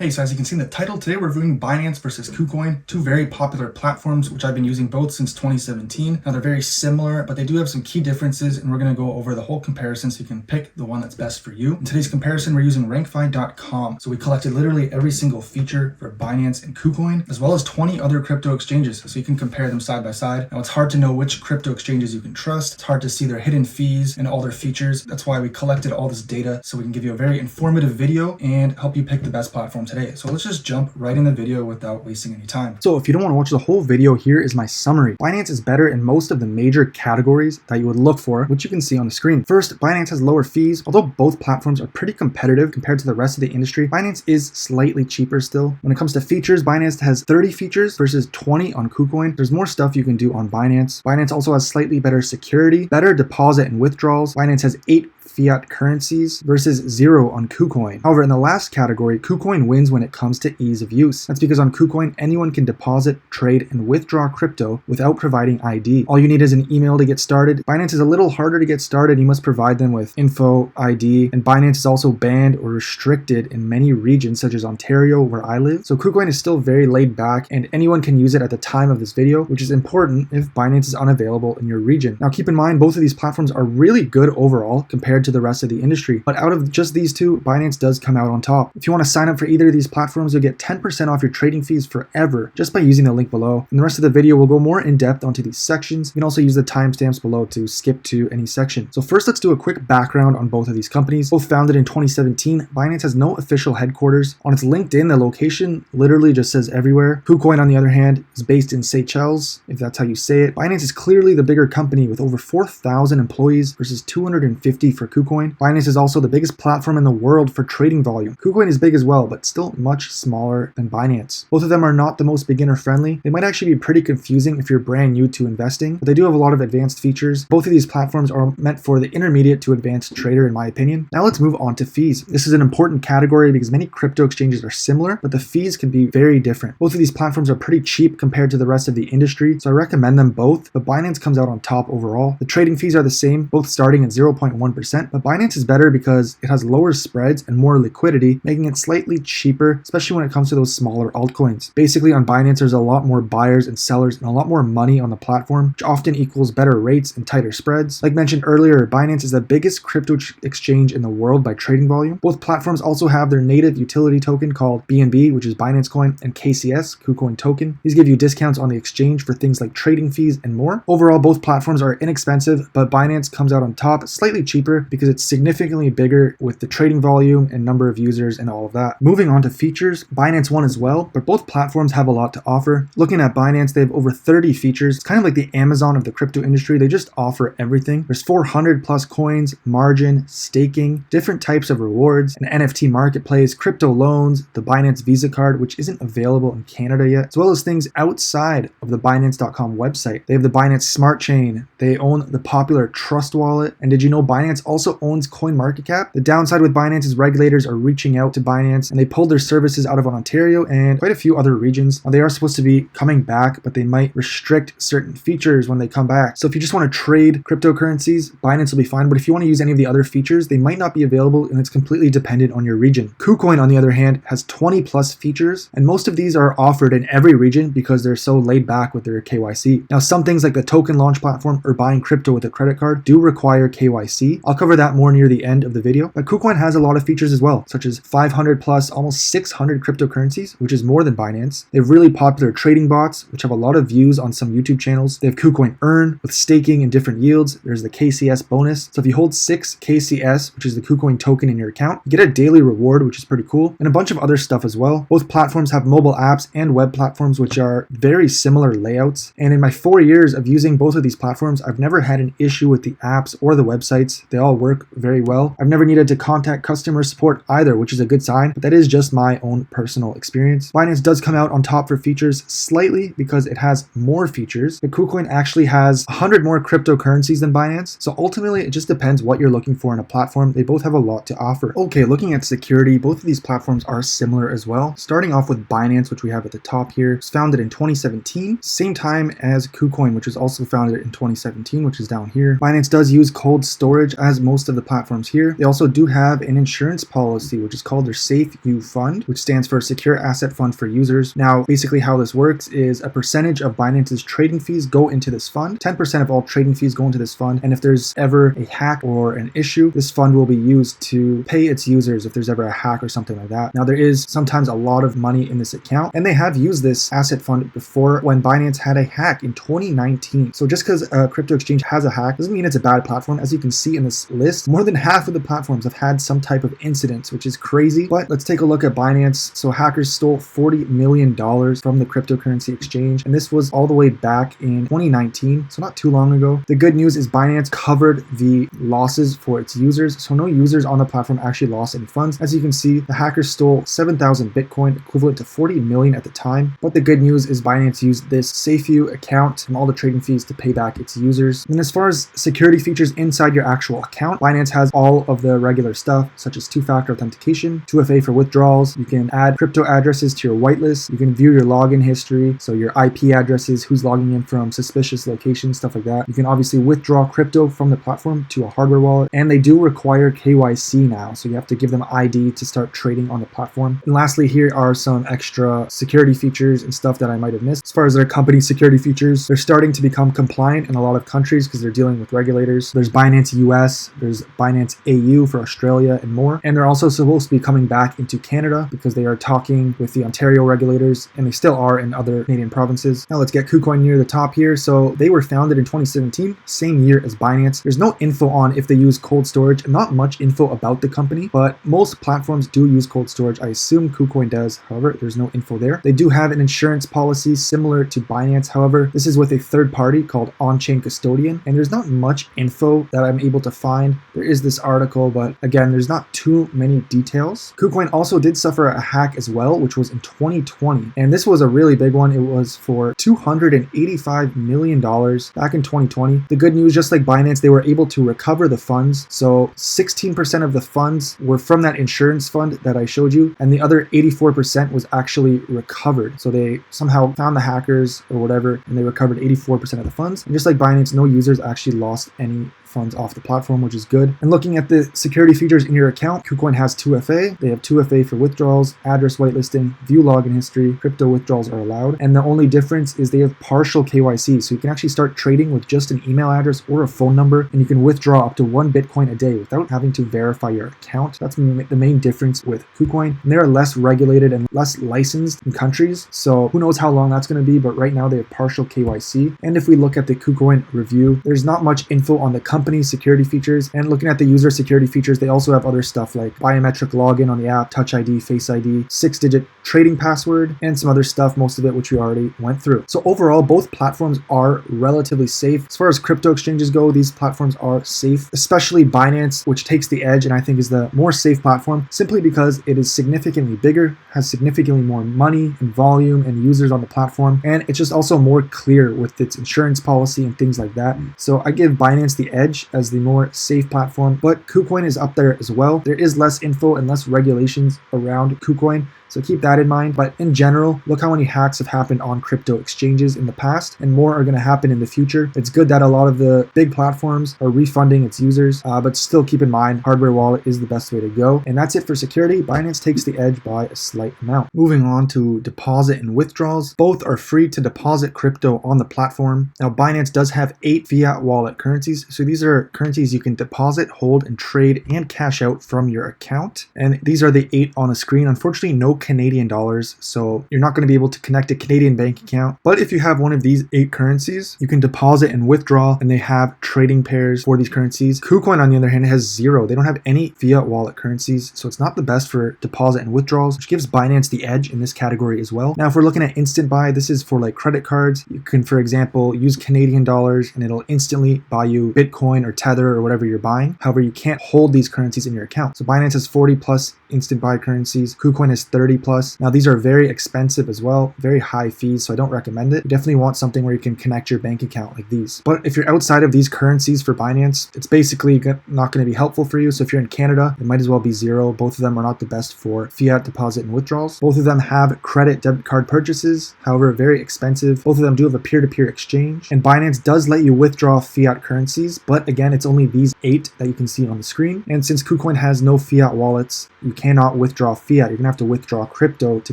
Hey, so as you can see in the title, today we're reviewing Binance versus KuCoin, two very popular platforms, which I've been using both since 2017. Now they're very similar, but they do have some key differences, and we're going to go over the whole comparison so you can pick the one that's best for you. In today's comparison, we're using rankfi.com. So we collected literally every single feature for Binance and KuCoin, as well as 20 other crypto exchanges, so you can compare them side by side. Now it's hard to know which crypto exchanges you can trust. It's hard to see their hidden fees and all their features. That's why we collected all this data so we can give you a very informative video and help you pick the best platform today. So let's just jump right in the video without wasting any time. So if you don't want to watch the whole video, here is my summary. Binance is better in most of the major categories that you would look for, which you can see on the screen. First, Binance has lower fees. Although both platforms are pretty competitive compared to the rest of the industry, Binance is slightly cheaper still. When it comes to features, Binance has 30 features versus 20 on KuCoin. There's more stuff you can do on Binance. Binance also has slightly better security, better deposit and withdrawals. Binance has 8 fiat currencies versus 0 on KuCoin. However, in the last category, KuCoin wins when it comes to ease of use. That's because on KuCoin, anyone can deposit, trade, and withdraw crypto without providing ID. All you need is an email to get started. Binance is a little harder to get started. You must provide them with info, ID, and Binance is also banned or restricted in many regions such as Ontario, where I live. So KuCoin is still very laid back and anyone can use it at the time of this video, which is important if Binance is unavailable in your region. Now keep in mind, both of these platforms are really good overall compared to the rest of the industry, but out of just these two, Binance does come out on top. If you want to sign up for either of these platforms, you'll get 10% off your trading fees forever just by using the link below. In the rest of the video, we'll go more in depth onto these sections. You can also use the timestamps below to skip to any section. So first, let's do a quick background on both of these companies. Both founded in 2017, Binance has no official headquarters. On its LinkedIn, the location literally just says everywhere. KuCoin, on the other hand, is based in Seychelles, if that's how you say it. Binance is clearly the bigger company with over 4,000 employees versus 250 for KuCoin. Binance is also the biggest platform in the world for trading volume. KuCoin is big as well, but still much smaller than Binance. Both of them are not the most beginner friendly. They might actually be pretty confusing if you're brand new to investing, but they do have a lot of advanced features. Both of these platforms are meant for the intermediate to advanced trader, in my opinion. Now let's move on to fees. This is an important category because many crypto exchanges are similar, but the fees can be very different. Both of these platforms are pretty cheap compared to the rest of the industry, so I recommend them both, but Binance comes out on top overall. The trading fees are the same, both starting at 0.1%, but Binance is better because it has lower spreads and more liquidity, making it slightly cheaper, especially when it comes to those smaller altcoins. Basically, on Binance, there's a lot more buyers and sellers and a lot more money on the platform, which often equals better rates and tighter spreads. Like mentioned earlier, Binance is the biggest crypto exchange in the world by trading volume. Both platforms also have their native utility token called BNB, which is Binance Coin, and KCS, KuCoin token. These give you discounts on the exchange for things like trading fees and more. Overall, both platforms are inexpensive, but Binance comes out on top, slightly cheaper because it's significantly bigger with the trading volume and number of users and all of that. Moving on to features, Binance won as well, but both platforms have a lot to offer. Looking at Binance, they have over 30 features. It's kind of like the Amazon of the crypto industry. They just offer everything. There's 400 plus coins, margin, staking, different types of rewards, an NFT marketplace, crypto loans, the Binance Visa card, which isn't available in Canada yet, as well as things outside of the Binance.com website. They have the Binance Smart Chain. They own the popular Trust Wallet. And did you know Binance also owns CoinMarketCap? The downside with Binance is regulators are reaching out to Binance and they pulled their services out of Ontario and quite a few other regions. Now, they are supposed to be coming back, but they might restrict certain features when they come back. So if you just want to trade cryptocurrencies, Binance will be fine. But if you want to use any of the other features, they might not be available and it's completely dependent on your region. KuCoin, on the other hand, has 20 plus features and most of these are offered in every region because they're so laid back with their KYC. Now, some things like the token launch platform or buying crypto with a credit card do require KYC. I'll cover that more near the end of the video, but KuCoin has a lot of features as well, such as 500 plus, almost 600 cryptocurrencies, which is more than Binance. They have really popular trading bots, which have a lot of views on some YouTube channels. They have KuCoin Earn with staking and different yields. There's the KCS bonus. So if you hold 6 KCS, which is the KuCoin token in your account, you get a daily reward, which is pretty cool, and a bunch of other stuff as well. Both platforms have mobile apps and web platforms, which are very similar layouts. And in my 4 years of using both of these platforms, I've never had an issue with the apps or the websites. They all work very well. I've never needed to contact customer support either, which is a good sign, but that is just my own personal experience. Binance does come out on top for features slightly because it has more features. The KuCoin actually has 100 more cryptocurrencies than Binance. So ultimately, it just depends what you're looking for in a platform. They both have a lot to offer. Okay, looking at security, both of these platforms are similar as well. Starting off with Binance, which we have at the top here, it's founded in 2017, same time as KuCoin, which was also founded in 2017, which is down here. Binance does use cold storage as as most of the platforms here. They also do have an insurance policy, which is called their Safe U Fund, which stands for Secure Asset Fund for Users. Now, basically how this works is a percentage of Binance's trading fees go into this fund. 10% of all trading fees go into this fund. And if there's ever a hack or an issue, this fund will be used to pay its users if there's ever a hack or something like that. Now, there is sometimes a lot of money in this account, and they have used this asset fund before when Binance had a hack in 2019. So just because a crypto exchange has a hack doesn't mean it's a bad platform. As you can see in this list, more than half of the platforms have had some type of incidents, which is crazy. But let's take a look at Binance. So hackers stole $40 million from the cryptocurrency exchange, and this was all the way back in 2019, so not too long ago. The good news is Binance covered the losses for its users, so no users on the platform actually lost any funds. As you can see, the hackers stole 7,000 Bitcoin, equivalent to 40 million at the time. But the good news is Binance used this SafeU account and all the trading fees to pay back its users. And as far as security features inside your actual account, Binance has all of the regular stuff, such as two-factor authentication, 2FA for withdrawals. You can add crypto addresses to your whitelist. You can view your login history, so your IP addresses, who's logging in from suspicious locations, stuff like that. You can obviously withdraw crypto from the platform to a hardware wallet, and they do require KYC now, so you have to give them ID to start trading on the platform. And lastly, here are some extra security features and stuff that I might have missed. As far as their company security features, they're starting to become compliant in a lot of countries because they're dealing with regulators. There's Binance US, there's Binance AU for Australia and more. And they're also supposed to be coming back into Canada because they are talking with the Ontario regulators, and they still are in other Canadian provinces. Now let's get KuCoin near the top here. So they were founded in 2017, same year as Binance. There's no info on if they use cold storage, and not much info about the company, but most platforms do use cold storage. I assume KuCoin does. However, there's no info there. They do have an insurance policy similar to Binance. However, this is with a third party called On-Chain Custodian, and there's not much info that I'm able to find. There is this article, but again, there's not too many details. KuCoin also did suffer a hack as well, which was in 2020, and this was a really big one. It was for $285 million back in 2020. The good news, just like Binance, they were able to recover the funds. So 16% of the funds were from that insurance fund that I showed you, and the other 84% was actually recovered. So they somehow found the hackers or whatever, and they recovered 84% of the funds. And just like Binance, no users actually lost any funds off the platform, which is good. And looking at the security features in your account, KuCoin has 2FA. They have 2FA for withdrawals, address whitelisting, view login history, crypto withdrawals are allowed. And the only difference is they have partial KYC. So you can actually start trading with just an email address or a phone number, and you can withdraw up to 1 Bitcoin a day without having to verify your account. That's the main difference with KuCoin. And they are less regulated and less licensed in countries. So who knows how long that's going to be, but right now they have partial KYC. And if we look at the KuCoin review, there's not much info on the company security features. And looking at the user security features, they also have other stuff like biometric login on the app, Touch ID, Face ID, 6-digit trading password, and some other stuff, most of it which we already went through. So overall, both platforms are relatively safe. As far as crypto exchanges go, these platforms are safe, especially Binance, which takes the edge and I think is the more safe platform simply because it is significantly bigger, has significantly more money and volume and users on the platform, and it's just also more clear with its insurance policy and things like that. So I give Binance the edge as the more safe platform, but KuCoin is up there as well. There is less info and less regulations around KuCoin, so keep that in mind. But in general, look how many hacks have happened on crypto exchanges in the past, and more are going to happen in the future. It's good that a lot of the big platforms are refunding its users, but still keep in mind, hardware wallet is the best way to go. And that's it for security. Binance takes the edge by a slight amount. Moving on to deposit and withdrawals. Both are free to deposit crypto on the platform. Now, Binance does have 8 fiat wallet currencies. So these are currencies you can deposit, hold, and trade and cash out from your account. And these are the 8 on the screen. Unfortunately, no Canadian dollars, so you're not going to be able to connect a Canadian bank account. But if you have one of these 8 currencies, you can deposit and withdraw, and they have trading pairs for these currencies. KuCoin, on the other hand, has 0. They don't have any fiat wallet currencies, so it's not the best for deposit and withdrawals, which gives Binance the edge in this category as well. Now, if we're looking at instant buy, this is for like credit cards. You can, for example, use Canadian dollars, and it'll instantly buy you Bitcoin or Tether or whatever you're buying. However, you can't hold these currencies in your account. So Binance has 40 plus instant buy currencies. KuCoin has 30 30 plus. Now these are very expensive as well, very high fees, so I don't recommend it. You definitely want something where you can connect your bank account like these. But if you're outside of these currencies for Binance, it's basically not going to be helpful for you. So if you're in Canada, it might as well be zero. Both of them are not the best for fiat deposit and withdrawals. Both of them have credit debit card purchases, however, very expensive. Both of them do have a peer-to-peer exchange, and Binance does let you withdraw fiat currencies, but again, it's only these 8 that you can see on the screen. And since KuCoin has no fiat wallets, you cannot withdraw fiat. You're gonna have to withdraw crypto to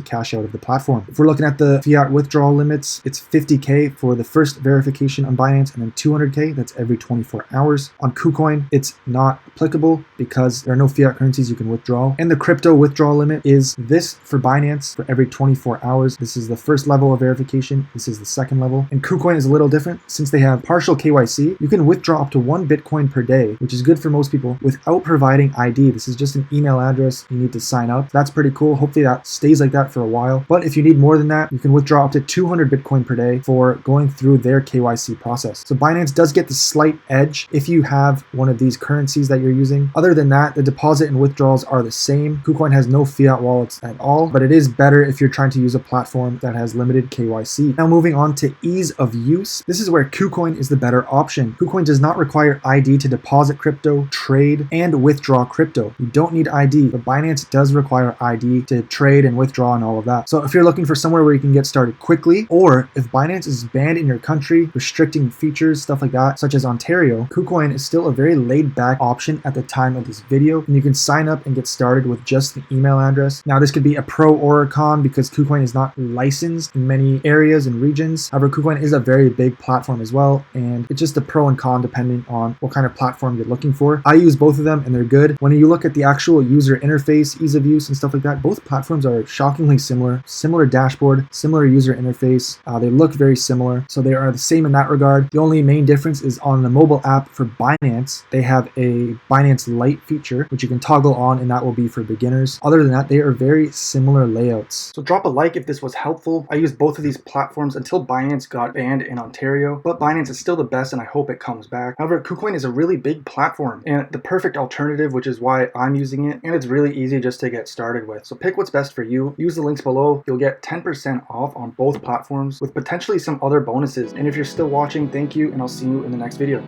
cash out of the platform. If we're looking at the fiat withdrawal limits, it's 50K for the first verification on Binance, and then 200K, that's every 24 hours. On KuCoin, it's not applicable because there are no fiat currencies you can withdraw. And the crypto withdrawal limit is this for Binance for every 24 hours. This is the first level of verification. This is the second level. And KuCoin is a little different. Since they have partial KYC, you can withdraw up to 1 Bitcoin per day, which is good for most people, without providing ID. This is just an email address. You need to sign up. That's pretty cool. Hopefully that stays like that for a while. But if you need more than that, you can withdraw up to 200 Bitcoin per day for going through their KYC process. So Binance does get the slight edge if you have one of these currencies that you're using. Other than that, the deposit and withdrawals are the same. KuCoin has no fiat wallets at all, but it is better if you're trying to use a platform that has limited KYC. Now moving on to ease of use. This is where KuCoin is the better option. KuCoin does not require ID to deposit crypto, trade, and withdraw crypto. You don't need ID, but Binance does require ID to trade and withdraw and all of that. So if you're looking for somewhere where you can get started quickly, or if Binance is banned in your country, restricting features, stuff like that, such as Ontario, KuCoin is still a very laid-back option at the time of this video, and you can sign up and get started with just the email address. Now this could be a pro or a con because KuCoin is not licensed in many areas and regions. However, KuCoin is a very big platform as well, and it's just a pro and con depending on what kind of platform you're looking for. I use both of them and they're good. When you look at the actual user interface, ease of use and stuff like that, both platforms are shockingly similar dashboard, similar user interface. They look very similar, so they are the same in that regard. The only main difference is on the mobile app for Binance, they have a Binance Lite feature, which you can toggle on, and that will be for beginners. Other than that, they are very similar layouts. So drop a like if this was helpful. I used both of these platforms until Binance got banned in Ontario, but Binance is still the best and I hope it comes back. However, KuCoin is a really big platform and the perfect alternative, which is why I'm using it, and it's really easy just to get started with. So pick what's best for you. Use the links below. You'll get 10% off on both platforms with potentially some other bonuses. And if you're still watching, thank you, and I'll see you in the next video.